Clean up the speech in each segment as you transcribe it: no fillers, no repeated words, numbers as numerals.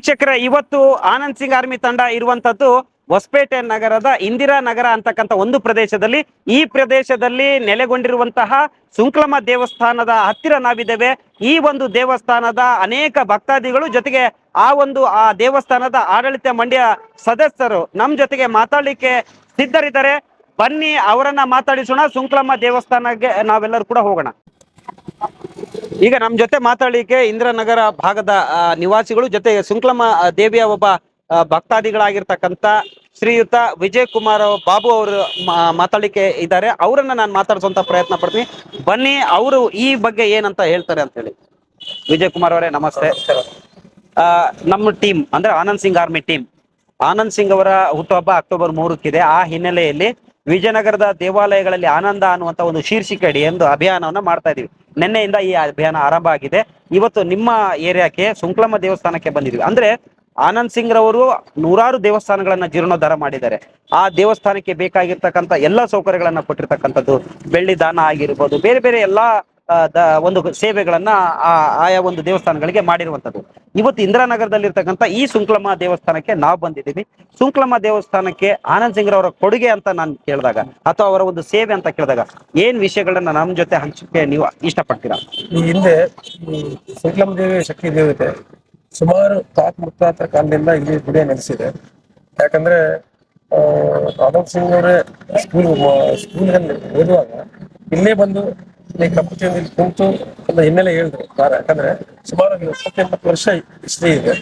ವೀಕ್ಷಕರ, ಇವತ್ತು ಆನಂದ್ ಸಿಂಗ್ ಆರ್ಮಿ ತಂಡ ಇರುವಂತದ್ದು ಹೊಸಪೇಟೆ ನಗರದ ಇಂದಿರಾ ನಗರ ಅಂತಕ್ಕಂಥ ಒಂದು ಪ್ರದೇಶದಲ್ಲಿ. ಈ ಪ್ರದೇಶದಲ್ಲಿ ನೆಲೆಗೊಂಡಿರುವಂತಹ ಸುಂಕ್ಲಮ್ಮ ದೇವಸ್ಥಾನದ ಹತ್ತಿರ ನಾವಿದ್ದೇವೆ. ಈ ಒಂದು ದೇವಸ್ಥಾನದ ಅನೇಕ ಭಕ್ತಾದಿಗಳು ಜೊತೆಗೆ ಆ ದೇವಸ್ಥಾನದ ಆಡಳಿತ ಮಂಡಳಿಯ ಸದಸ್ಯರು ನಮ್ಮ ಜೊತೆಗೆ ಮಾತಾಡಲಿಕ್ಕೆ ಸಿದ್ಧರಿದ್ದಾರೆ. ಬನ್ನಿ ಅವರನ್ನ ಮಾತಾಡಿಸೋಣ. ಸುಂಕ್ಲಮ್ಮ ದೇವಸ್ಥಾನಕ್ಕೆ ನಾವೆಲ್ಲರೂ ಕೂಡ ಹೋಗೋಣ. ಈಗ ನಮ್ಮ ಜೊತೆ ಮಾತಾಡಲಿಕ್ಕೆ ಇಂದಿರಾನಗರ ಭಾಗದ ನಿವಾಸಿಗಳು ಜೊತೆ ಸುಂಕ್ಲಮ್ಮ ದೇವಿಯ ಒಬ್ಬ ಭಕ್ತಾದಿಗಳಾಗಿರ್ತಕ್ಕಂಥ ಶ್ರೀಯುತ ವಿಜಯ್ ಕುಮಾರ್ ಬಾಬು ಅವರು ಮಾತಾಡಲಿಕ್ಕೆ ಇದ್ದಾರೆ. ಅವರನ್ನ ನಾನು ಮಾತಾಡಿಸುವಂತ ಪ್ರಯತ್ನ ಪಡ್ತೀನಿ. ಬನ್ನಿ ಅವರು ಈ ಬಗ್ಗೆ ಏನಂತ ಹೇಳ್ತಾರೆ ಅಂತ ಹೇಳಿ. ವಿಜಯ್ ಕುಮಾರ್ ಅವರೇ, ನಮಸ್ತೆ. ನಮ್ಮ ಟೀಮ್ ಅಂದ್ರೆ ಆನಂದ್ ಸಿಂಗ್ ಆರ್ಮಿ ಟೀಮ್, ಆನಂದ್ ಸಿಂಗ್ ಅವರ ಹುಟ್ಟುಹಬ್ಬ ಅಕ್ಟೋಬರ್ 3 ಆ ಹಿನ್ನೆಲೆಯಲ್ಲಿ ವಿಜಯನಗರದ ದೇವಾಲಯಗಳಲ್ಲಿ ಆನಂದ ಅನ್ನುವಂತ ಒಂದು ಶೀರ್ಷಿಕೆ ಒಂದು ಅಭಿಯಾನವನ್ನ ಮಾಡ್ತಾ ಇದೀವಿ. ನಿನ್ನೆಯಿಂದ ಈ ಅಭಿಯಾನ ಆರಂಭ ಆಗಿದೆ. ಇವತ್ತು ನಿಮ್ಮ ಏರಿಯಾಕ್ಕೆ ಸುಂಕ್ಲಮ್ಮ ದೇವಸ್ಥಾನಕ್ಕೆ ಬಂದಿದ್ವಿ. ಅಂದ್ರೆ ಆನಂದ್ ಸಿಂಗ್ ರವರು ನೂರಾರು ದೇವಸ್ಥಾನಗಳನ್ನ ಜೀರ್ಣೋದ್ಧಾರ ಮಾಡಿದ್ದಾರೆ. ಆ ದೇವಸ್ಥಾನಕ್ಕೆ ಬೇಕಾಗಿರ್ತಕ್ಕಂಥ ಎಲ್ಲಾ ಸೌಕರ್ಯಗಳನ್ನ ಕೊಟ್ಟಿರ್ತಕ್ಕಂಥದ್ದು, ಬೆಳ್ಳಿ ದಾನ ಆಗಿರ್ಬೋದು, ಬೇರೆ ಬೇರೆ ಎಲ್ಲಾ ಒಂದು ಸೇವೆಗಳನ್ನ ಆಯಾ ಒಂದು ದೇವಸ್ಥಾನಗಳಿಗೆ ಮಾಡಿರುವಂತದ್ದು. ಇವತ್ತು ಇಂದಿರಾನಗರದಲ್ಲಿರ್ತಕ್ಕಂಥ ಈ ಸುಂಕ್ಲಮ್ಮ ದೇವಸ್ಥಾನಕ್ಕೆ ನಾವು ಬಂದಿದ್ದೀವಿ. ಸುಂಕ್ಲಮ್ಮ ದೇವಸ್ಥಾನಕ್ಕೆ ಆನಂದ್ ಸಿಂಗ್ ಅವರ ಕೊಡುಗೆ ಅಂತ ನಾನು ಕೇಳಿದಾಗ ಅಥವಾ ಅವರ ಒಂದು ಸೇವೆ ಅಂತ ಕೇಳಿದಾಗ ಏನ್ ವಿಷಯಗಳನ್ನ ನಮ್ಮ ಜೊತೆ ಹಂಚಕ್ಕೆ ನೀವು ಇಷ್ಟಪಡ್ತೀರಾ? ಈ ಹಿಂದೆ ಸುಂಕ್ಲಮ್ಮ ದೇವಿ ಶಕ್ತಿ ದೇವತೆ ಸುಮಾರು ಮುತ್ತಾತ ಕಾಲದಿಂದ ಇಲ್ಲಿ ಗುಡಿ ನೆಲೆಸಿದೆ. ಯಾಕಂದ್ರೆ ಆನಂದ್ ಸಿಂಗ್ ಅವರೇ ಸ್ಕೂಲ್ನಲ್ಲಿ ಓದುವಾಗ ಇಲ್ಲೇ ಬಂದು ಇಲ್ಲಿ ಕಪ್ಪು ಚಂದಿಲ್ಲಿ ಕುಂತು ಒಂದು ಹಿನ್ನೆಲೆ ಹೇಳಿದ್ರು. ಯಾಕಂದ್ರೆ ಸುಮಾರು 70-80 ವರ್ಷ ಹಿಸ್ಟ್ರಿ ಇದೆ.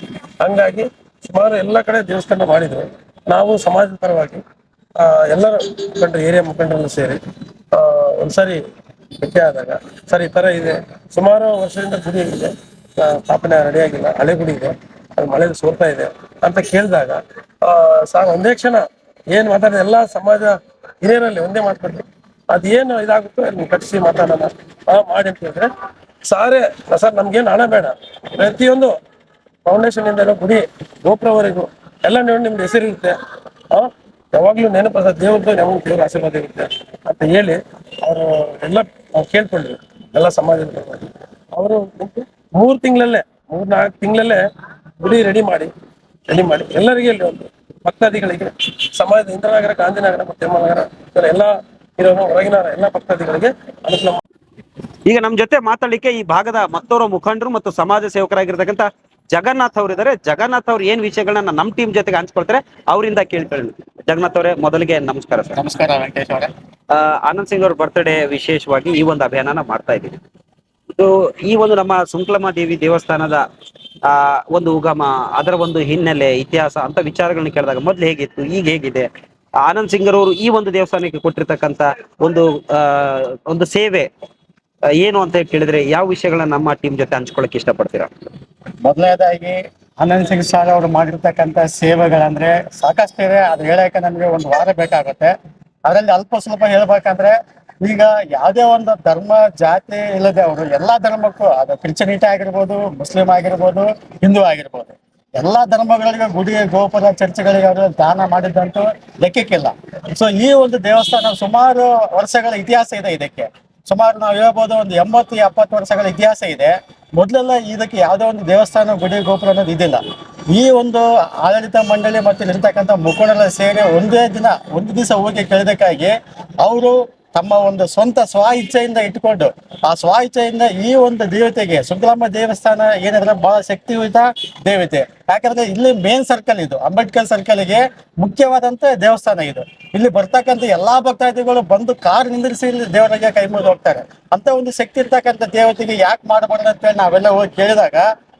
ಹಂಗಾಗಿ ಸುಮಾರು ಎಲ್ಲ ಕಡೆ ದೇವಸ್ಥಾನ ಮಾಡಿದ್ರು. ನಾವು ಸಮಾಜದ ಪರವಾಗಿ ಎಲ್ಲರ ಮುಖಂಡರು, ಏರಿಯಾ ಮುಖಂಡರನ್ನು ಸೇರಿ ಒಂದ್ಸರಿ ಭೇಟಿ ಆದಾಗ ಸರ್ ಈ ತರ ಇದೆ, ಸುಮಾರು ವರ್ಷದಿಂದ ಗುಡಿ ಇದೆ, ಸ್ಥಾಪನೆ ರೆಡಿಯಾಗಿಲ್ಲ, ಹಳೆ ಗುಡಿ ಇದೆ, ಅದು ಮಳೆಯಲ್ಲಿ ಸೋರ್ತಾ ಇದೆ ಅಂತ ಕೇಳಿದಾಗ ಒಂದೇ ಕ್ಷಣ ಏನ್ ಮಾತಾಡಿದ ಎಲ್ಲಾ ಸಮಾಜ ಹಿರಿಯರಲ್ಲಿ ಒಂದೇ ಮಾತಾಡಿದ್ರು. ಅದೇನು ಇದಾಗುತ್ತೋ ನೀವು ಕಟ್ಟಿಸಿ ಮಾತಾಡೋಣ ಮಾಡಿ ಅಂತ ಹೇಳಿದ್ರೆ, ಸರ್ ನಮ್ಗೇನು ಹಣ ಬೇಡ, ಪ್ರತಿಯೊಂದು ಫೌಂಡೇಶನ್ ಇಂದ ಗುಡಿ ಗೋಪುರವರೆಗೂ ಎಲ್ಲ ನಿಮ್ದು ಹೆಸರಿರುತ್ತೆ, ಯಾವಾಗ್ಲೂ ನೆನಪದ ದೇವ್ರದ್ದು ನಮಗೆ ದೇವ್ರ ಆಶೀರ್ವಾದ ಇರುತ್ತೆ ಅಂತ ಹೇಳಿ ಅವರು ಎಲ್ಲ ಕೇಳ್ಕೊಂಡ್ರು. ಎಲ್ಲ ಸಮಾಜದ ಅವರು 3 ತಿಂಗಳಲ್ಲೇ 3-4 ತಿಂಗಳಲ್ಲೇ ಗುಡಿ ರೆಡಿ ಮಾಡಿ ಎಲ್ಲರಿಗೆ ಇಲ್ಲಿ ಒಂದು ಭಕ್ತಾದಿಗಳಿಗೆ, ಸಮಾಜದ ಇಂದ್ರನಗರ, ಗಾಂಧಿನಗರ ಮತ್ತು ನಗರ ಎಲ್ಲ ಇರೋರು ಹೊರಗಿನ ಎಲ್ಲ ಭಕ್ತಾದಿಗಳಿಗೆ ಅನುಕೂಲ. ಈಗ ನಮ್ಮ ಜೊತೆ ಮಾತಾಡ್ಲಿಕ್ಕೆ ಈ ಭಾಗದ ಮತ್ತೋರ್ವ ಮುಖಂಡರು ಮತ್ತು ಸಮಾಜ ಸೇವಕರಾಗಿರ್ತಕ್ಕಂಥ ಜಗನ್ನಾಥ್ ಅವರು ಇದ್ದಾರೆ. ಜಗನ್ನಾಥ್ ಅವ್ರು ಏನ್ ವಿಷಯಗಳನ್ನ ನಮ್ಮ ಟೀಮ್ ಜೊತೆಗೆ ಹಂಚ್ಕೊಳ್ತಾರೆ ಅವರಿಂದ ಕೇಳ್ಕೊಳ್ಳಿ. ಜಗನ್ನಾಥ್ ಅವರೇ, ಮೊದಲಿಗೆ ನಮಸ್ಕಾರ ಸರ್. ನಮಸ್ಕಾರ ವೆಂಕಟೇಶ್ ಅವರೇ. ಆನಂದ್ ಸಿಂಗ್ ಅವ್ರ ಬರ್ತ್ಡೇ ವಿಶೇಷವಾಗಿ ಈ ಒಂದು ಅಭಿಯಾನ ಮಾಡ್ತಾ ಇದ್ದೀವಿ. ಇದು ಈ ಒಂದು ನಮ್ಮ ಸುಂಕ್ಲಮ್ಮ ದೇವಿ ದೇವಸ್ಥಾನದ ಒಂದು ಉಗಮ, ಅದರ ಒಂದು ಹಿನ್ನೆಲೆ, ಇತಿಹಾಸ ಅಂತ ವಿಚಾರಗಳನ್ನ ಕೇಳಿದಾಗ ಮೊದ್ಲು ಹೇಗಿತ್ತು, ಈಗ ಹೇಗಿದೆ, ಆನಂದ್ ಸಿಂಗ್ ಅವರು ಈ ಒಂದು ದೇವಸ್ಥಾನಕ್ಕೆ ಕೊಟ್ಟಿರ್ತಕ್ಕಂಥ ಒಂದು ಸೇವೆ ಏನು ಅಂತ ಕೇಳಿದ್ರೆ ಯಾವ ವಿಷಯಗಳನ್ನ ನಮ್ಮ ಟೀಮ್ ಜೊತೆ ಹಂಚ್ಕೊಳಕ್ ಇಷ್ಟಪಡ್ತೀರಾ? ಮೊದಲನೇದಾಗಿ ಆನಂದ್ ಸಿಂಗ್ ಸರ್ ಅವರು ಮಾಡಿರ್ತಕ್ಕಂಥ ಸೇವೆಗಳಂದ್ರೆ ಸಾಕಷ್ಟಿದೆ. ಅದು ಹೇಳಕ್ಕೆ ನಮ್ಗೆ ಒಂದು ವಾರ ಬೇಕಾಗುತ್ತೆ. ಅದರಲ್ಲಿ ಅಲ್ಪ ಸ್ವಲ್ಪ ಹೇಳ್ಬೇಕಂದ್ರೆ, ಈಗ ಯಾವುದೇ ಒಂದು ಧರ್ಮ ಜಾತಿ ಇಲ್ಲದೆ ಅವರು ಎಲ್ಲಾ ಧರ್ಮಕ್ಕೂ, ಅದು ಕ್ರಿಶ್ಚಿಯನಿಟಿ ಆಗಿರ್ಬೋದು, ಮುಸ್ಲಿಂ ಆಗಿರ್ಬೋದು, ಹಿಂದೂ ಆಗಿರ್ಬೋದು, ಎಲ್ಲಾ ಧರ್ಮಗಳಿಗೆ ಗುಡಿ, ಗೋಪುರ, ಚರ್ಚ್ಗಳಿಗೆ ಅವರು ದಾನ ಮಾಡಿದ್ದಂತೂ ಲೆಕ್ಕಕ್ಕಿಲ್ಲ. ಸೊ ಈ ಒಂದು ದೇವಸ್ಥಾನ ಸುಮಾರು ವರ್ಷಗಳ ಇತಿಹಾಸ ಇದೆ. ಇದಕ್ಕೆ ಸುಮಾರು ನಾವು ಹೇಳ್ಬೋದು ಒಂದು 80-70 ವರ್ಷಗಳ ಇತಿಹಾಸ ಇದೆ. ಮೊದಲೆಲ್ಲ ಇದಕ್ಕೆ ಯಾವುದೇ ಒಂದು ದೇವಸ್ಥಾನ, ಗುಡಿ, ಗೋಪುರ ಅನ್ನೋದು ಇದಿಲ್ಲ. ಈ ಒಂದು ಆಡಳಿತ ಮಂಡಳಿ ಮತ್ತು ಇರ್ತಕ್ಕಂಥ ಮುಖಂಡರ ಸೇರಿ ಒಂದು ದಿವಸ ಹೋಗಿ ಕೇಳಿದಕ್ಕಾಗಿ ಅವರು ತಮ್ಮ ಒಂದು ಸ್ವಂತ ಸ್ವ ಇಚ್ಛೆಯಿಂದ ಇಟ್ಕೊಂಡು, ಆ ಸ್ವ ಇಚ್ಛೆಯಿಂದ ಈ ಒಂದು ದೇವತೆಗೆ, ಸುಂಕ್ಲಮ್ಮ ದೇವಸ್ಥಾನ ಏನಾದ್ರೆ ಬಹಳ ಶಕ್ತಿಯುತ ದೇವತೆ. ಯಾಕಂದ್ರೆ ಇಲ್ಲಿ ಮೇನ್ ಸರ್ಕಲ್, ಇದು ಅಂಬೇಡ್ಕರ್ ಸರ್ಕಲ್ಗೆ ಮುಖ್ಯವಾದಂತ ದೇವಸ್ಥಾನ ಇದು. ಇಲ್ಲಿ ಬರ್ತಕ್ಕಂಥ ಎಲ್ಲಾ ಭಕ್ತಾದಿಗಳು ಬಂದು ಕಾರ್ ನಿಂದಿರಿಸಿ ಇಲ್ಲಿ ದೇವರಿಗೆ ಕೈ ಮುಗಿದು ಹೋಗ್ತಾರೆ. ಅಂತ ಒಂದು ಶಕ್ತಿ ಇರ್ತಕ್ಕಂಥ ದೇವತೆಗೆ ಯಾಕೆ ಮಾಡಬಾರ್ದು ಅಂತೇಳಿ ನಾವೆಲ್ಲ ಹೋಗಿ ಕೇಳಿದಾಗ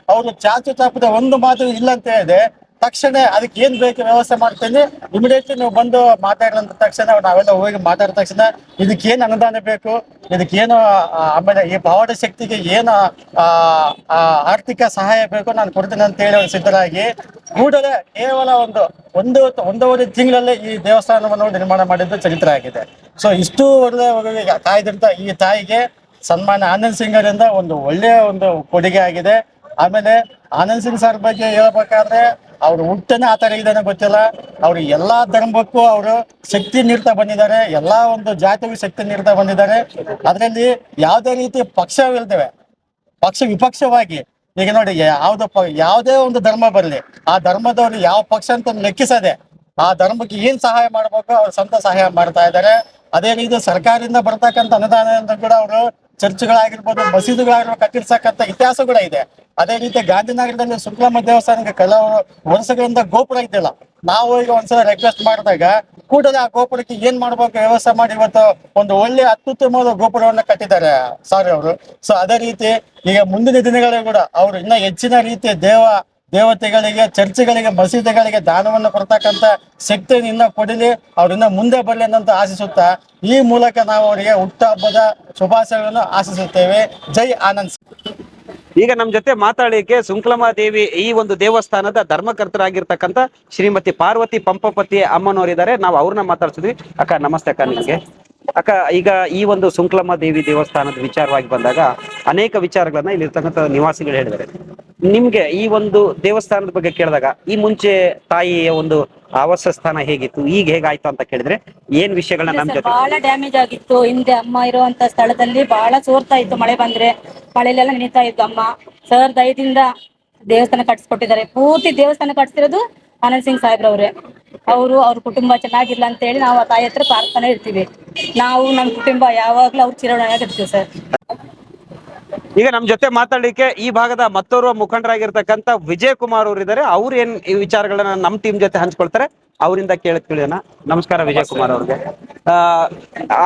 ಅವರು ಚಾಚು ಚಾಪದ ಒಂದು ಮಾತು ಇಲ್ಲ ಅಂತ ಹೇಳಿದೆ. ತಕ್ಷಣ ಅದಕ್ಕೆ ಏನ್ ಬೇಕು ವ್ಯವಸ್ಥೆ ಮಾಡ್ತೀನಿ, ಇಮಿಡಿಯೇಟ್ಲಿ ನೀವು ಬಂದು ಮಾತಾಡಿದಂತ ತಕ್ಷಣ ನಾವೆಲ್ಲ ಹೋಗಿ ಮಾತಾಡಿದ ತಕ್ಷಣ ಇದಕ್ಕೇನು ಅನುದಾನ ಬೇಕು, ಇದಕ್ಕೇನು ಆಮೇಲೆ ಈ ಪವಾಡ ಶಕ್ತಿಗೆ ಏನು ಆರ್ಥಿಕ ಸಹಾಯ ಬೇಕು ನಾನು ಕೊಡ್ತೀನಿ ಅಂತ ಹೇಳಿ ಸಿದ್ಧರಾಗಿ ಕೂಡಲೇ ಕೇವಲ ಒಂದೂವರೆ ತಿಂಗಳಲ್ಲೇ ಈ ದೇವಸ್ಥಾನವನ್ನು ನಿರ್ಮಾಣ ಮಾಡಿದ್ದು ಚರಿತ್ರೆ ಆಗಿದೆ. ಸೊ ಇಷ್ಟು ಒಳ್ಳೆ ಕಾಯ್ದಿರ್ತ ಈ ತಾಯಿಗೆ ಸನ್ಮಾನ್ಯ ಆನಂದ್ ಸಿಂಗ್ ಅವರಿಂದ ಒಂದು ಒಳ್ಳೆಯ ಒಂದು ಕೊಡುಗೆ ಆಗಿದೆ. ಆಮೇಲೆ ಆನಂದ್ ಸಿಂಗ್ ಸರ್ ಬಗ್ಗೆ ಹೇಳ್ಬೇಕಾದ್ರೆ ಅವ್ರು ಹುಟ್ಟನೆ ಆ ತರ ಇದಾನೆ ಗೊತ್ತಿಲ್ಲ. ಅವ್ರು ಎಲ್ಲಾ ಧರ್ಮಕ್ಕೂ ಅವರು ಶಕ್ತಿ ನೀಡ್ತಾ ಬಂದಿದ್ದಾರೆ, ಎಲ್ಲಾ ಒಂದು ಜಾತಿಗೂ ಶಕ್ತಿ ನೀಡ್ತಾ ಬಂದಿದ್ದಾರೆ. ಅದರಲ್ಲಿ ಯಾವುದೇ ರೀತಿ ಪಕ್ಷವಿಲ್ದೇವೆ, ಪಕ್ಷ ವಿಪಕ್ಷವಾಗಿ ಈಗ ನೋಡಿ ಯಾವುದೇ ಒಂದು ಧರ್ಮ ಬರಲಿ, ಆ ಧರ್ಮದವ್ರು ಯಾವ ಪಕ್ಷ ಅಂತ ಲೆಕ್ಕಿಸದೆ ಆ ಧರ್ಮಕ್ಕೆ ಏನ್ ಸಹಾಯ ಮಾಡ್ಬೇಕು ಅವ್ರು ಸ್ವಂತ ಸಹಾಯ ಮಾಡ್ತಾ ಇದ್ದಾರೆ. ಅದೇ ರೀತಿ ಸರ್ಕಾರದಿಂದ ಬರ್ತಕ್ಕಂಥ ಅನುದಾನದಿಂದ ಕೂಡ ಅವರು ಚರ್ಚ್ಗಳಾಗಿರ್ಬೋದು, ಮಸೀದಿಗಳಾಗಿರ್ಬೋದು ಕಟ್ಟಿರ್ತಕ್ಕಂಥ ಇತಿಹಾಸ ಕೂಡ ಇದೆ. ಅದೇ ರೀತಿ ಗಾಂಧಿನಗರದಲ್ಲಿ ಶುಕ್ಲಮ್ಮ ದೇವಸ್ಥಾನಕ್ಕೆ ಕೆಲವು ವರ್ಷಗಳಿಂದ ಗೋಪುರ ಇದ್ದಿಲ್ಲ. ನಾವು ಈಗ ಒಂದ್ಸಲ ರಿಕ್ವೆಸ್ಟ್ ಮಾಡಿದಾಗ ಕೂಡಲೇ ಆ ಗೋಪುರಕ್ಕೆ ಏನ್ ಮಾಡ್ಬೇಕು ವ್ಯವಸ್ಥೆ ಮಾಡಿ ಇವತ್ತು ಒಂದು ಒಳ್ಳೆ ಅತ್ಯುತ್ತಮವಾದ ಗೋಪುರವನ್ನ ಕಟ್ಟಿದ್ದಾರೆ ಸಾರಿ ಅವರು. ಸೊ ಅದೇ ರೀತಿ ಈಗ ಮುಂದಿನ ದಿನಗಳಲ್ಲಿ ಕೂಡ ಅವರು ಇನ್ನ ಹೆಚ್ಚಿನ ರೀತಿಯ ದೇವತೆಗಳಿಗೆ, ಚರ್ಚ್ಗಳಿಗೆ, ಮಸೀದಿಗಳಿಗೆ ದಾನವನ್ನು ಕೊಡ್ತಕ್ಕಂಥ ಶಕ್ತಿಯನ್ನು ಇನ್ನ ಕೊಡಲಿ, ಅವ್ರನ್ನ ಮುಂದೆ ಬರಲಿ ಅನ್ನೋಂತ ಆಶಿಸುತ್ತಾ ಈ ಮೂಲಕ ನಾವು ಅವರಿಗೆ ಹುಟ್ಟುಹಬ್ಬದ ಶುಭಾಶಯಗಳನ್ನು ಆಶಿಸುತ್ತೇವೆ. ಜೈ ಆನಂದ್. ಈಗ ನಮ್ಮ ಜೊತೆ ಮಾತಾಡಲಿಕ್ಕೆ ಸುಂಕ್ಲಮ್ಮ ದೇವಿ ಈ ಒಂದು ದೇವಸ್ಥಾನದ ಧರ್ಮಕರ್ತರಾಗಿರ್ತಕ್ಕಂಥ ಶ್ರೀಮತಿ ಪಾರ್ವತಿ ಪಂಪಪತಿ ಅಮ್ಮನವರಿದ್ದಾರೆ. ನಾವು ಅವ್ರನ್ನ ಮಾತಾಡ್ಸಿದ್ವಿ. ಅಕ್ಕ ನಮಸ್ತೆ. ಅಕ್ಕ ನಿಮಗೆ ಅಕ್ಕ, ಈಗ ಈ ಒಂದು ಸುಂಕ್ಲಮ್ಮ ದೇವಿ ದೇವಸ್ಥಾನದ ವಿಚಾರವಾಗಿ ಬಂದಾಗ ಅನೇಕ ವಿಚಾರಗಳನ್ನ ಇಲ್ಲಿರ್ತಕ್ಕಂಥ ನಿವಾಸಿಗಳು ಹೇಳಿದ್ದಾರೆ. ನಿಮ್ಗೆ ಈ ಒಂದು ದೇವಸ್ಥಾನದ ಬಗ್ಗೆ ಕೇಳಿದಾಗ ಈ ಮುಂಚೆ ತಾಯಿಯ ಒಂದು ಆವಾಸ ಸ್ಥಾನ ಹೇಗಿತ್ತು, ಈಗ ಹೇಗಾಯ್ತು ಅಂತ ಕೇಳಿದ್ರೆ ಏನ್ ವಿಷಯಗಳನ್ನ ನಮ್ ಜೊತೆ? ಬಹಳ ಡ್ಯಾಮೇಜ್ ಆಗಿತ್ತು. ಹಿಂದೆ ಅಮ್ಮ ಇರುವಂತ ಸ್ಥಳದಲ್ಲಿ ಬಹಳ ಸೋರ್ತಾ ಇತ್ತು. ಮಳೆ ಬಂದ್ರೆ ಮಳೆಲೆಲ್ಲ ನೆನೀತಾ ಇತ್ತು. ಅಮ್ಮ ಸರ್ ದಯದಿಂದ ದೇವಸ್ಥಾನ ಕಟ್ಸ್ಕೊಟ್ಟಿದ್ದಾರೆ. ಪೂರ್ತಿ ದೇವಸ್ಥಾನ ಕಟ್ಸಿರೋದು ಆನಂದ್ ಸಿಂಗ್ ಸಾಹೇಬ್ರವ್ರೆ. ಅವ್ರ ಕುಟುಂಬ ಚೆನ್ನಾಗಿರ್ಲ ಅಂತ ಹೇಳಿ ನಾವು ಆ ತಾಯಿ ಹತ್ರ ಪ್ರಾರ್ಥನೆ ಇರ್ತೀವಿ. ನಾವು ನಮ್ಮ ಕುಟುಂಬ ಯಾವಾಗ್ಲೂ ಅವ್ರು ಚಿರಋಣಿಯಾಗಿರ್ತೀವಿ ಸರ್. ಈಗ ನಮ್ ಜೊತೆ ಮಾತಾಡ್ಲಿಕ್ಕೆ ಈ ಭಾಗದ ಮತ್ತೋರ್ವ ಮುಖಂಡರಾಗಿರ್ತಕ್ಕಂಥ ವಿಜಯ್ ಕುಮಾರ್ ಅವರು ಇದ್ದಾರೆ. ಅವ್ರು ಏನ್ ಈ ವಿಚಾರಗಳನ್ನ ನಮ್ ಟೀಮ್ ಜೊತೆ ಹಂಚ್ಕೊಳ್ತಾರೆ, ಅವರಿಂದ ಕೇಳೋಣ. ನಮಸ್ಕಾರ ವಿಜಯ್ ಕುಮಾರ್ ಅವ್ರಿಗೆ.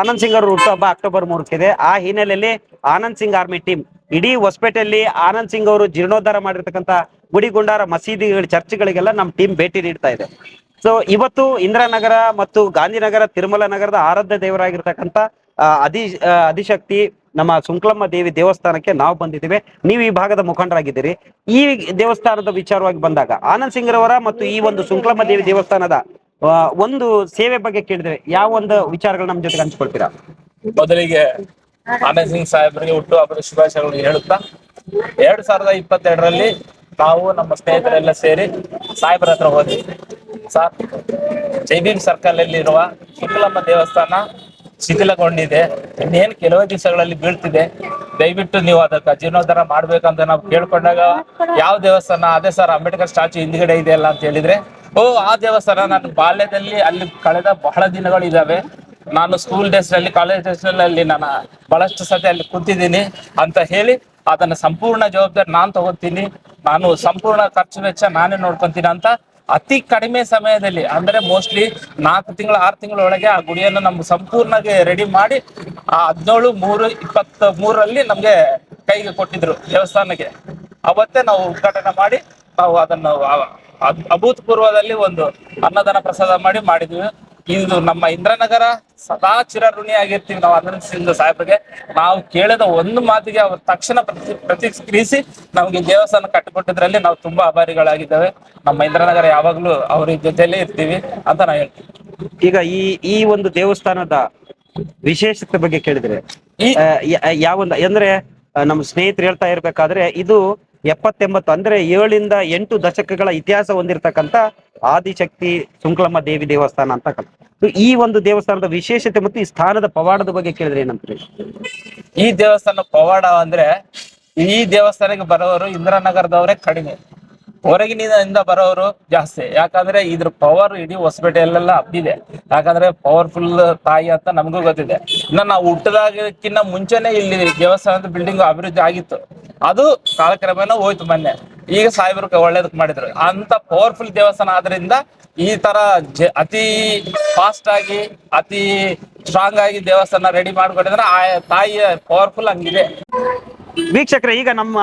ಆನಂದ್ ಸಿಂಗ್ ಅವರು ಹುಟ್ಟುಹಬ್ಬ ಅಕ್ಟೋಬರ್ 3 ಆ ಹಿನ್ನೆಲೆಯಲ್ಲಿ ಆನಂದ್ ಸಿಂಗ್ ಆರ್ಮಿ ಟೀಮ್ ಇಡೀ ಹೊಸಪೇಟೆಯಲ್ಲಿ ಆನಂದ್ ಸಿಂಗ್ ಅವರು ಜೀರ್ಣೋದ್ಧಾರ ಮಾಡಿರ್ತಕ್ಕಂಥ ಗುಡಿ ಗುಂಡಾರ ಮಸೀದಿಗಳ ಚರ್ಚ್ಗಳಿಗೆಲ್ಲ ನಮ್ ಟೀಮ್ ಭೇಟಿ ನೀಡ್ತಾ ಇದೆ. ಸೊ ಇವತ್ತು ಇಂದಿರಾನಗರ ಮತ್ತು ಗಾಂಧಿನಗರ ತಿರುಮಲ ನಗರದ ಆರಾಧ್ಯ ದೇವರಾಗಿರ್ತಕ್ಕಂಥ ಅಧಿಶಕ್ತಿ ನಮ್ಮ ಸುಂಕ್ಲಮ್ಮ ದೇವಿ ದೇವಸ್ಥಾನಕ್ಕೆ ನಾವು ಬಂದಿದ್ದೇವೆ. ನೀವು ಈ ಭಾಗದ ಮುಖಂಡರಾಗಿದ್ದೀರಿ. ಈ ದೇವಸ್ಥಾನದ ವಿಚಾರವಾಗಿ ಬಂದಾಗ ಆನಂದ್ ಸಿಂಗ್ ರವರ ಮತ್ತು ಈ ಒಂದು ಸುಂಕ್ಲಮ್ಮ ದೇವಿ ದೇವಸ್ಥಾನದ ಒಂದು ಸೇವೆ ಬಗ್ಗೆ ಕೇಳಿದ್ರೆ ಯಾವ ಒಂದು ವಿಚಾರಗಳು ನಮ್ಮ ಜೊತೆಗೆ ಹಂಚ್ಕೊಳ್ತೀರಾ? ಮೊದಲಿಗೆ ಆನಂದ್ ಸಿಂಗ್ ಸಾಹೇಬರಿಗೆ ಹುಟ್ಟುಹಬ್ಬದ ಶುಭಾಶಯಗಳು ಹೇಳುತ್ತಾ, 2022ರಲ್ಲಿ ನಾವು ನಮ್ಮ ಸ್ನೇಹಿತರೆಲ್ಲ ಸೇರಿ ಸಾಹೇಬ್ರ ಹತ್ರ ಹೋದ್ವಿ. ಸರ್, ಜೈಭೀಮ್ ಸರ್ಕಲ್ ಅಲ್ಲಿರುವ ಶುಕ್ಲಮ್ಮ ದೇವಸ್ಥಾನ ಶಿಥಿಲಗೊಂಡಿದೆ, ಇನ್ನೇನು ಕೆಲವೇ ದಿವಸಗಳಲ್ಲಿ ಬೀಳ್ತಿದೆ, ದಯವಿಟ್ಟು ನೀವು ಅದಕ್ಕೆ ಜೀರ್ಣೋದ್ಧಾರ ಮಾಡ್ಬೇಕಂತ ನಾವು ಕೇಳ್ಕೊಂಡಾಗ ಯಾವ ದೇವಸ್ಥಾನ? ಅದೇ ಸರ್, ಅಂಬೇಡ್ಕರ್ ಸ್ಟ್ಯಾಚು ಹಿಂದ್ಗಡೆ ಇದೆಯಲ್ಲ ಅಂತ ಹೇಳಿದ್ರೆ, ಓ ಆ ದೇವಸ್ಥಾನ ನಾನು ಬಾಲ್ಯದಲ್ಲಿ ಅಲ್ಲಿ ಕಳೆದ ಬಹಳ ದಿನಗಳು ಇದಾವೆ. ನಾನು ಸ್ಕೂಲ್ ಡೇಸ್ ನಲ್ಲಿ, ಕಾಲೇಜ್ ಡೇಸ್ ನಲ್ಲಿ ನಾನು ಬಹಳಷ್ಟು ಸತಿ ಅಲ್ಲಿ ಕೂತಿದ್ದೀನಿ ಅಂತ ಹೇಳಿ ಅದನ್ನ ಸಂಪೂರ್ಣ ಜವಾಬ್ದಾರಿ ನಾನು ತಗೋತೀನಿ, ನಾನು ಸಂಪೂರ್ಣ ಖರ್ಚು ವೆಚ್ಚ ನಾನೇ ನೋಡ್ಕೊಂತೀನಿ ಅಂತ ಅತಿ ಕಡಿಮೆ ಸಮಯದಲ್ಲಿ, ಅಂದ್ರೆ ಮೋಸ್ಟ್ಲಿ 4 ತಿಂಗಳು 6 ತಿಂಗಳ ಒಳಗೆ ಆ ಗುಡಿಯನ್ನು ನಮ್ಗೆ ಸಂಪೂರ್ಣವಾಗಿ ರೆಡಿ ಮಾಡಿ ಆ 17/3/23ರಲ್ಲಿ ನಮ್ಗೆ ಕೈಗೆ ಕೊಟ್ಟಿದ್ರು ದೇವಸ್ಥಾನಕ್ಕೆ. ಅವತ್ತೇ ನಾವು ಉದ್ಘಾಟನೆ ಮಾಡಿ ನಾವು ಅದನ್ನು ಅಭೂತಪೂರ್ವದಲ್ಲಿ ಒಂದು ಅನ್ನದಾನ ಪ್ರಸಾದ ಮಾಡಿದ್ವಿ. ಇದು ನಮ್ಮ ಇಂದ್ರನಗರ ಸದಾ ಚಿರಋಣಿಯಾಗಿರ್ತೀವಿ ನಾವು ಆನಂದ್ ಸಿಂಗ್ ಸಾಹೇಬ್ರಿಗೆ. ನಾವು ಕೇಳಿದ ಒಂದು ಮಾತಿಗೆ ಅವ್ರ ತಕ್ಷಣ ಪ್ರತಿಕ್ರಿಯಿಸಿ ನಮ್ಗೆ ದೇವಸ್ಥಾನ ಕಟ್ಟಿಕೊಟ್ಟಿದ್ರಲ್ಲಿ ನಾವು ತುಂಬಾ ಆಭಾರಿಗಳಾಗಿದ್ದೇವೆ. ನಮ್ಮ ಇಂದ್ರನಗರ ಯಾವಾಗ್ಲೂ ಅವ್ರ ಜೊತೆಯಲ್ಲೇ ಇರ್ತೀವಿ ಅಂತ ನಾವು ಹೇಳ್ತೀವಿ. ಈಗ ಈ ಒಂದು ದೇವಸ್ಥಾನದ ವಿಶೇಷತೆ ಬಗ್ಗೆ ಕೇಳಿದ್ರೆ ಯಾವೊಂದು ಅಂದ್ರೆ ನಮ್ಮ ಸ್ನೇಹಿತರು ಹೇಳ್ತಾ ಇರ್ಬೇಕಾದ್ರೆ ಇದು 70-80 ಅಂದ್ರೆ 7-8 ದಶಕಗಳ ಇತಿಹಾಸ ಹೊಂದಿರತಕ್ಕಂತ ಆದಿಶಕ್ತಿ ಸುಂಕ್ಲಮ್ಮ ದೇವಿ ದೇವಸ್ಥಾನ ಅಂತ. ಈ ಒಂದು ದೇವಸ್ಥಾನದ ವಿಶೇಷತೆ ಮತ್ತು ಈ ಸ್ಥಾನದ ಪವಾಡದ ಬಗ್ಗೆ ಕೇಳಿದ್ರೆ ಏನಂತಾರೆ? ಈ ದೇವಸ್ಥಾನ ಪವಾಡ ಅಂದ್ರೆ, ಈ ದೇವಸ್ಥಾನಕ್ಕೆ ಬರೋರು ಇಂದ್ರನಗರದವರೇ ಕಡಿಮೆ, ಹೊರಗಿನಿಂದ ಬರೋರು ಜಾಸ್ತಿ. ಯಾಕಂದ್ರೆ ಇದ್ರ ಪವರ್ ಇಡೀ ಹೊಸಪೇಟೆಯಲ್ಲೆಲ್ಲ ಹಬ್ಬಿದೆ. ಯಾಕಂದ್ರೆ ಪವರ್ಫುಲ್ ತಾಯಿ ಅಂತ ನಮಗೂ ಗೊತ್ತಿದೆ. ಇನ್ನ ನಾವು ಹುಟ್ಟದಾಗಕ್ಕಿಂತ ಮುಂಚೆನೆ ಇಲ್ಲಿ ದೇವಸ್ಥಾನದ ಬಿಲ್ಡಿಂಗ್ ಅಭಿವೃದ್ಧಿ ಆಗಿತ್ತು. ಅದು ಕಾಲಕ್ರಮೇಣ ಹೋಯ್ತು. ಮೊನ್ನೆ ಈಗ ಸಾಹೇಬರು ಒಳ್ಳೇದಕ್ ಮಾಡಿದ್ರು. ಅಂತ ಪವರ್ಫುಲ್ ದೇವಸ್ಥಾನ ಆದ್ರಿಂದ ಈ ತರ ಅತಿ ಫಾಸ್ಟ್ ಆಗಿ ಅತಿ ಸ್ಟ್ರಾಂಗ್ ಆಗಿ ದೇವಸ್ಥಾನ ರೆಡಿ ಮಾಡ್ಕೊಂಡಿದ್ರೆ ಆ ತಾಯಿಯ ಪವರ್ಫುಲ್ ಹಂಗಿದೆ. ವೀಕ್ಷಕರೇ, ಈಗ ನಮ್ಮ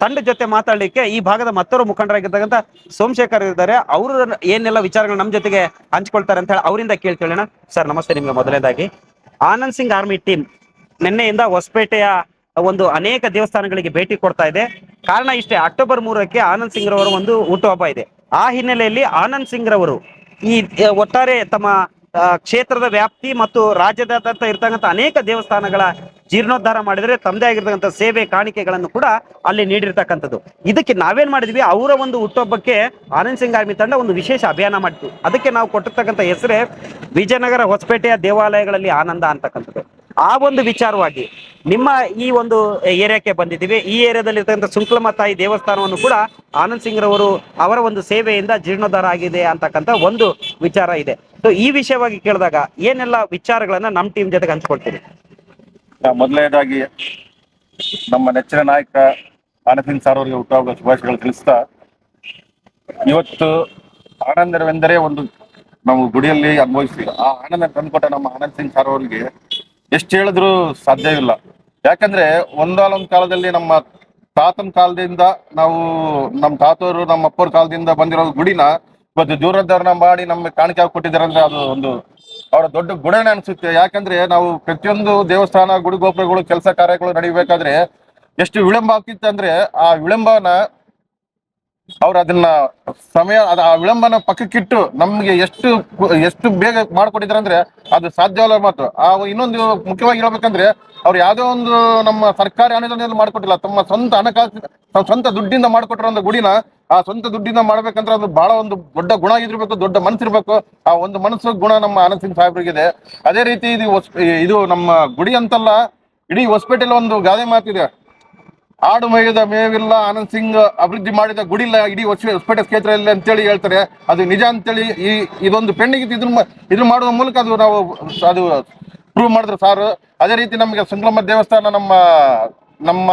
ತಂಡ ಜೊತೆ ಮಾತಾಡ್ಲಿಕ್ಕೆ ಈ ಭಾಗದ ಮತ್ತೊರು ಮುಖಂಡರಾಗಿರ್ತಕ್ಕಂಥ ಸೋಮಶೇಖರ್ ಇದ್ದಾರೆ. ಅವರು ಏನೆಲ್ಲ ವಿಚಾರಗಳು ನಮ್ಮ ಜೊತೆಗೆ ಹಂಚ್ಕೊಳ್ತಾರೆ ಅಂತ ಹೇಳಿ ಅವರಿಂದ ಕೇಳ್ಕೊಳ್ಳೋಣ. ಸರ್ ನಮಸ್ತೆ. ನಿಮ್ಗೆ ಮೊದಲನೇದಾಗಿ ಆನಂದ್ ಸಿಂಗ್ ಆರ್ಮಿ ಟೀಮ್ ನಿನ್ನೆಯಿಂದ ಹೊಸಪೇಟೆಯ ಒಂದು ಅನೇಕ ದೇವಸ್ಥಾನಗಳಿಗೆ ಭೇಟಿ ಕೊಡ್ತಾ ಇದೆ. ಕಾರಣ ಇಷ್ಟೇ, ಅಕ್ಟೋಬರ್ 3ಕ್ಕೆ ಆನಂದ್ ಸಿಂಗ್ ರವರ ಒಂದು ಹುಟ್ಟುಹಬ್ಬ ಇದೆ. ಆ ಹಿನ್ನೆಲೆಯಲ್ಲಿ ಆನಂದ್ ಸಿಂಗ್ ರವರು ಈ ಒಟ್ಟಾರೆ ತಮ್ಮ ಕ್ಷೇತ್ರದ ವ್ಯಾಪ್ತಿ ಮತ್ತು ರಾಜ್ಯದಾದ್ಯಂತ ಇರ್ತಕ್ಕಂಥ ಅನೇಕ ದೇವಸ್ಥಾನಗಳ ಜೀರ್ಣೋದ್ಧಾರ ಮಾಡಿದರೆ ತಮ್ಮದೇ ಆಗಿರ್ತಕ್ಕಂಥ ಸೇವೆ ಕಾಣಿಕೆಗಳನ್ನು ಕೂಡ ಅಲ್ಲಿ ನೀಡಿರ್ತಕ್ಕಂಥದ್ದು. ಇದಕ್ಕೆ ನಾವೇನ್ ಮಾಡಿದ್ವಿ, ಅವರ ಒಂದು ಹುಟ್ಟುಹಬ್ಬಕ್ಕೆ ಆನಂದ್ ಸಿಂಗ್ ಆರ್ಮಿ ತಂಡ ಒಂದು ವಿಶೇಷ ಅಭಿಯಾನ ಮಾಡಿತ್ತು. ಅದಕ್ಕೆ ನಾವು ಕೊಟ್ಟಿರ್ತಕ್ಕಂಥ ಹೆಸರೇ ವಿಜಯನಗರ ಹೊಸಪೇಟೆಯ ದೇವಾಲಯಗಳಲ್ಲಿ ಆನಂದ ಅಂತಕ್ಕಂಥದ್ದು. ಆ ಒಂದು ವಿಚಾರವಾಗಿ ನಿಮ್ಮ ಈ ಒಂದು ಏರಿಯಾಕ್ಕೆ ಬಂದಿದ್ದೀವಿ. ಈ ಏರಿಯಾದಲ್ಲಿ ಇರ್ತಕ್ಕಂಥ ಸುಂಕಲಮ್ಮ ತಾಯಿ ದೇವಸ್ಥಾನವನ್ನು ಕೂಡ ಆನಂದ್ ಸಿಂಗ್ ರವರು ಅವರ ಒಂದು ಸೇವೆಯಿಂದ ಜೀರ್ಣೋದ್ಧಾರ ಆಗಿದೆ ಅಂತಕ್ಕಂಥ ಒಂದು ವಿಚಾರ ಇದೆ. ಸೊ ಈ ವಿಷಯವಾಗಿ ಕೇಳಿದಾಗ ಏನೆಲ್ಲ ವಿಚಾರಗಳನ್ನ ನಮ್ಮ ಟೀಮ್ ಜೊತೆಗೆ ಹಂಚ್ಕೊಳ್ತೀರಿ? ಮೊದಲನೇದಾಗಿ ನಮ್ಮ ನೆಚ್ಚಿನ ನಾಯಕ ಆನಂದ್ ಸಿಂಗ್ ಸಾರ್ ಅವರಿಗೆ ಹುಟ್ಟುಹಬ್ಬದ ಶುಭಾಶಯಗಳು ತಿಳಿಸ್ತಾ, ಇವತ್ತು ಆನಂದವೆಂದರೆ ಒಂದು ನಾವು ಗುಡಿಯಲ್ಲಿ ಅನುಭವಿಸ್ತೀವಿ. ಆ ಆನಂದ ತಂದುಕೊಟ್ಟ ನಮ್ಮ ಆನಂದ್ ಸಿಂಗ್ ಸಾರ್ ಅವರಿಗೆ ಎಷ್ಟು ಹೇಳಿದ್ರು ಸಾಧ್ಯವಿಲ್ಲ. ಯಾಕಂದ್ರೆ ಒಂದಾಲೊಂದು ಕಾಲದಲ್ಲಿ ನಮ್ಮ ತಾತನ ಕಾಲದಿಂದ ನಾವು ನಮ್ಮ ತಾತವರು ನಮ್ಮ ಅಪ್ಪರ ಕಾಲದಿಂದ ಬಂದಿರೋ ಗುಡಿನ ಇವತ್ತು ಜೀರ್ಣೋದ್ಧಾರ ಮಾಡಿ ನಮಗೆ ಕಾಣಿಕೆ ಆಗಿ ಕೊಟ್ಟಿದ್ದಾರೆ ಅಂದ್ರೆ ಅದು ಒಂದು ಅವರ ದೊಡ್ಡ ಗುಣನೇ ಅನಿಸುತ್ತೆ. ಯಾಕಂದ್ರೆ ನಾವು ಪ್ರತಿಯೊಂದು ದೇವಸ್ಥಾನ ಗುಡಿ ಗೋಪುರಗಳು ಕೆಲಸ ಕಾರ್ಯಗಳು ನಡೀಬೇಕಾದ್ರೆ ಎಷ್ಟು ವಿಳಂಬ ಆಗ್ತಿತ್ತು ಅಂದ್ರೆ ಆ ವಿಳಂಬನ ಅವ್ರು ಅದನ್ನ ಆ ವಿಳಂಬನ ಪಕ್ಕಕ್ಕಿಟ್ಟು ನಮ್ಗೆ ಎಷ್ಟು ಬೇಗ ಮಾಡ್ಕೊಟ್ಟಿದ್ದಾರೆ ಅಂದ್ರೆ ಅದು ಸಾಧ್ಯವಲ್ಲ ಮಾತು. ಇನ್ನೊಂದು ಮುಖ್ಯವಾಗಿ ಹೇಳ್ಬೇಕಂದ್ರೆ ಅವ್ರು ಯಾವ್ದೋ ಒಂದು ನಮ್ಮ ಸರ್ಕಾರಿ ಅನುದಾನದಲ್ಲಿ ಮಾಡ್ಕೊಟ್ಟಿಲ್ಲ, ತಮ್ಮ ಸ್ವಂತ ಹಣಕಾಸು ಸ್ವಂತ ದುಡ್ಡಿಂದ ಮಾಡ್ಕೊಟ್ಟಿರೋ ಒಂದು ಗುಡಿನ ಆ ಸ್ವಂತ ದುಡ್ಡಿಂದ ಮಾಡ್ಬೇಕಂದ್ರೆ ಅದು ಬಹಳ ಒಂದು ದೊಡ್ಡ ಗುಣ ಇದಿರ್ಬೇಕು, ದೊಡ್ಡ ಮನಸ್ಸಿರ್ಬೇಕು. ಆ ಒಂದು ಮನಸ್ಸು ಗುಣ ನಮ್ಮ ಆನಂದ್ ಸಿಂಗ್ ಸಾಹೇಬ್ರಿಗಿದೆ. ಅದೇ ರೀತಿ ಇದು ನಮ್ಮ ಗುಡಿ ಅಂತಲ್ಲ, ಇಡೀ ಹೊಸಪೇಟೆಯಲ್ಲಿ ಒಂದು ಗಾದೆ ಮಾತಿದೆ, ಆಡು ಮೇಯ್ದ ಮೇವಿಲ್ಲ ಆನಂದ್ ಸಿಂಗ್ ಅಭಿವೃದ್ಧಿ ಮಾಡಿದ ಗುಡಿಲ್ಲ ಇಡೀ ಹೊಸಪೇಟೆ ಕ್ಷೇತ್ರದಲ್ಲಿ ಅಂತೇಳಿ ಹೇಳ್ತಾರೆ. ಅದು ನಿಜ ಅಂತೇಳಿ ಇದೊಂದು ಪೆಂಡಿಂಗ್ ಇದನ್ನ ಮಾಡುವ ಮೂಲಕ ಅದು ಪ್ರೂವ್ ಮಾಡಿದ್ರು ಸಾರು. ಅದೇ ರೀತಿ ನಮಗೆ ಸುಂಕಲಮ್ಮ ದೇವಸ್ಥಾನ ನಮ್ಮ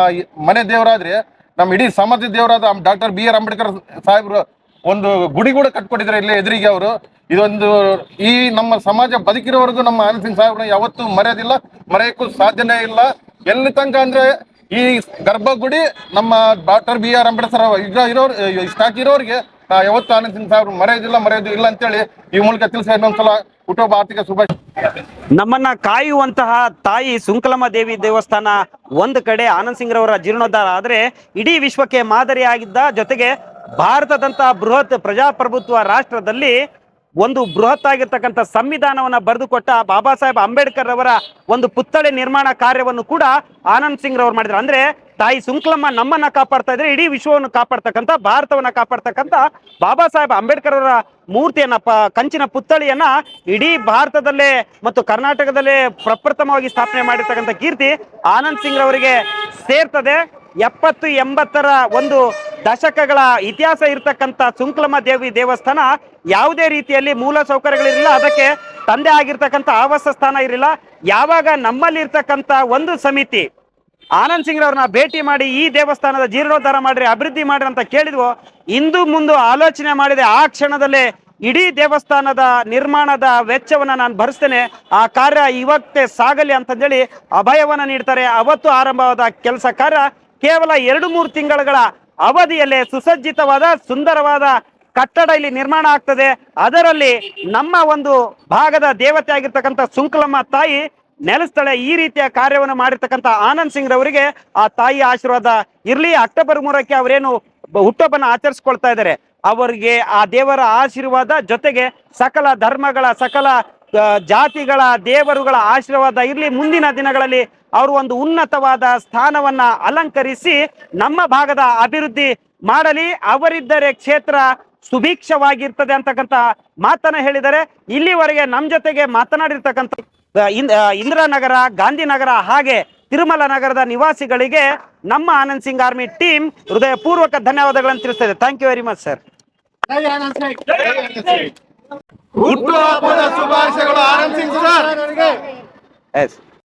ಮನೆ ದೇವರಾದ್ರೆ ನಮ್ಮ ಇಡೀ ಸಮಾಜದ ದೇವರಾದ ಡಾಕ್ಟರ್ BR ಅಂಬೇಡ್ಕರ್ ಸಾಹೇಬ್ರು ಒಂದು ಗುಡಿ ಕೂಡ ಕಟ್ಕೊಟ್ಟಿದ್ದಾರೆ ಇಲ್ಲೇ ಎದುರಿಗೆ ಅವರು. ಇದೊಂದು ಈ ನಮ್ಮ ಸಮಾಜ ಬದುಕಿರೋವರೆಗೂ ನಮ್ಮ ಆನಂದ್ ಸಿಂಗ್ ಸಾಹೇಬ್ರನ್ನ ಯಾವತ್ತೂ ಮರೆಯೋಕ್ಕೂ ಸಾಧ್ಯನೇ ಇಲ್ಲ. ಎಲ್ಲಿ ತನಕ ಅಂದ್ರೆ ಈ ಗರ್ಭಗುಡಿ ನಮ್ಮ ಡಾಕ್ಟರ್ BR ಅಂಬೇಡ್ಕರ್ ಸ್ಟಾಕ್ ಇರೋರಿಗೆ ಯಾವತ್ತು ಆನಂದ್ ಸಿಂಗ್ ಸಾಹೇಬ್ರು ಮರೆಯೋದು ಇಲ್ಲ ಅಂತೇಳಿ ಈ ಮೂಲಕ ತಿಳಿಸಿ ಇನ್ನೊಂದ್ಸಲ ಹುಟ್ಟುಹಬ್ಬ ಆರ್ಥಿಕ ಶುಭಾಶಯ. ನಮ್ಮನ್ನ ಕಾಯುವಂತಹ ತಾಯಿ ಸುಂಕಲಮ್ಮ ದೇವಿ ದೇವಸ್ಥಾನ ಒಂದು ಕಡೆ ಆನಂದ್ ಸಿಂಗ್ ರವರ ಜೀರ್ಣೋದ್ಧಾರ ಆದ್ರೆ ಇಡೀ ವಿಶ್ವಕ್ಕೆ ಮಾದರಿಯಾಗಿದ್ದ, ಜೊತೆಗೆ ಭಾರತದಂತಹ ಬೃಹತ್ ಪ್ರಜಾಪ್ರಭುತ್ವ ರಾಷ್ಟ್ರದಲ್ಲಿ ಒಂದು ಬೃಹತ್ ಆಗಿರ್ತಕ್ಕಂಥ ಸಂವಿಧಾನವನ್ನ ಬರೆದುಕೊಟ್ಟ ಬಾಬಾ ಸಾಹೇಬ್ ಅಂಬೇಡ್ಕರ್ ಅವರ ಒಂದು ಪುತ್ಥಳಿ ನಿರ್ಮಾಣ ಕಾರ್ಯವನ್ನು ಕೂಡ ಆನಂದ್ ಸಿಂಗ್ ರವರು ಮಾಡಿದ್ರು. ಅಂದ್ರೆ ತಾಯಿ ಸುಂಕಲಮ್ಮ ನಮ್ಮನ್ನ ಕಾಪಾಡ್ತಾ ಇದ್ರೆ ಇಡೀ ವಿಶ್ವವನ್ನು ಕಾಪಾಡ್ತಕ್ಕಂಥ, ಭಾರತವನ್ನ ಕಾಪಾಡ್ತಕ್ಕಂಥ ಬಾಬಾ ಸಾಹೇಬ್ ಅಂಬೇಡ್ಕರ್ ಅವರ ಮೂರ್ತಿಯನ್ನ ಕಂಚಿನ ಪುತ್ಥಳಿಯನ್ನ ಇಡೀ ಭಾರತದಲ್ಲೇ ಮತ್ತು ಕರ್ನಾಟಕದಲ್ಲೇ ಪ್ರಪ್ರಥಮವಾಗಿ ಸ್ಥಾಪನೆ ಮಾಡಿರ್ತಕ್ಕಂಥ ಕೀರ್ತಿ ಆನಂದ್ ಸಿಂಗ್ ರವರಿಗೆ ಸೇರ್ತದೆ. 70-80ರ ಒಂದು ದಶಕಗಳ ಇತಿಹಾಸ ಇರ್ತಕ್ಕಂಥ ಸುಂಕಲಮ್ಮ ದೇವಿ ದೇವಸ್ಥಾನ ಯಾವುದೇ ರೀತಿಯಲ್ಲಿ ಮೂಲ ಸೌಕರ್ಯಗಳಿರಲಿಲ್ಲ, ಅದಕ್ಕೆ ತಂದೆ ಆಗಿರ್ತಕ್ಕಂಥ ಆವಾಸ ಸ್ಥಾನ ಇರಲಿಲ್ಲ. ಯಾವಾಗ ನಮ್ಮಲ್ಲಿ ಇರ್ತಕ್ಕಂಥ ಒಂದು ಸಮಿತಿ ಆನಂದ್ ಸಿಂಗ್ ರವ್ರನ್ನ ಭೇಟಿ ಮಾಡಿ ಈ ದೇವಸ್ಥಾನದ ಜೀರ್ಣೋದ್ಧಾರ ಮಾಡ್ರಿ, ಅಭಿವೃದ್ಧಿ ಮಾಡ್ರಿ ಅಂತ ಕೇಳಿದ್ವು, ಇಂದು ಮುಂದೆ ಆಲೋಚನೆ ಮಾಡಿದೆ ಆ ಕ್ಷಣದಲ್ಲೇ ಇಡೀ ದೇವಸ್ಥಾನದ ನಿರ್ಮಾಣದ ವೆಚ್ಚವನ್ನ ನಾನು ಭರಿಸ್ತೇನೆ, ಆ ಕಾರ್ಯ ಇವತ್ತೇ ಸಾಗಲಿ ಅಂತಂದೇಳಿ ಅಭಯವನ್ನ ನೀಡ್ತಾರೆ. ಅವತ್ತು ಆರಂಭವಾದ ಕೆಲಸ ಕಾರ್ಯ ಕೇವಲ 2-3 ತಿಂಗಳ ಅವಧಿಯಲ್ಲೇ ಸುಸಜ್ಜಿತವಾದ ಸುಂದರವಾದ ಕಟ್ಟಡ ಇಲ್ಲಿ ನಿರ್ಮಾಣ ಆಗ್ತದೆ. ಅದರಲ್ಲಿ ನಮ್ಮ ಒಂದು ಭಾಗದ ದೇವತೆ ಆಗಿರ್ತಕ್ಕಂಥ ಸುಂಕಲಮ್ಮ ತಾಯಿ ನೆಲೆಸ್ತಾಳೆ. ಈ ರೀತಿಯ ಕಾರ್ಯವನ್ನು ಮಾಡಿರ್ತಕ್ಕಂಥ ಆನಂದ್ ಸಿಂಗ್ ರವರಿಗೆ ಆ ತಾಯಿಯ ಆಶೀರ್ವಾದ ಇರಲಿ. ಅಕ್ಟೋಬರ್ 3ಕ್ಕೆ ಅವರೇನು ಹುಟ್ಟುಹಬ್ಬನ ಆಚರಿಸ್ಕೊಳ್ತಾ ಇದ್ದಾರೆ, ಅವರಿಗೆ ಆ ದೇವರ ಆಶೀರ್ವಾದ ಜೊತೆಗೆ ಸಕಲ ಧರ್ಮಗಳ ಸಕಲ ಜಾತಿಗಳ ದೇವರುಗಳ ಆಶೀರ್ವಾದ ಇರಲಿ. ಮುಂದಿನ ದಿನಗಳಲ್ಲಿ ಅವರು ಒಂದು ಉನ್ನತವಾದ ಸ್ಥಾನವನ್ನ ಅಲಂಕರಿಸಿ ನಮ್ಮ ಭಾಗದ ಅಭಿವೃದ್ಧಿ ಮಾಡಲಿ, ಅವರಿದ್ದರೆ ಕ್ಷೇತ್ರ ಸುಭಿಕ್ಷವಾಗಿರ್ತದೆ ಅಂತಕ್ಕಂಥ ಮಾತನ್ನ ಹೇಳಿದ್ದಾರೆ. ಇಲ್ಲಿವರೆಗೆ ನಮ್ಮ ಜೊತೆಗೆ ಮಾತನಾಡಿರ್ತಕ್ಕಂಥ ಇಂದಿರಾನಗರ, ಗಾಂಧಿನಗರ ಹಾಗೆ ತಿರುಮಲ ನಗರದ ನಿವಾಸಿಗಳಿಗೆ ನಮ್ಮ ಆನಂದ್ ಸಿಂಗ್ ಆರ್ಮಿ ಟೀಮ್ ಹೃದಯಪೂರ್ವಕ ಧನ್ಯವಾದಗಳನ್ನು ತಿಳಿಸ್ತಾ ಇದೆ. Thank you very much sir. ಹುಟ್ಟುಹಬ್ಬದ ಶುಭಾಶಯಗಳು ಆನಂದ್ ಸಿಂಗ್ ಸರ್. ಎಸ್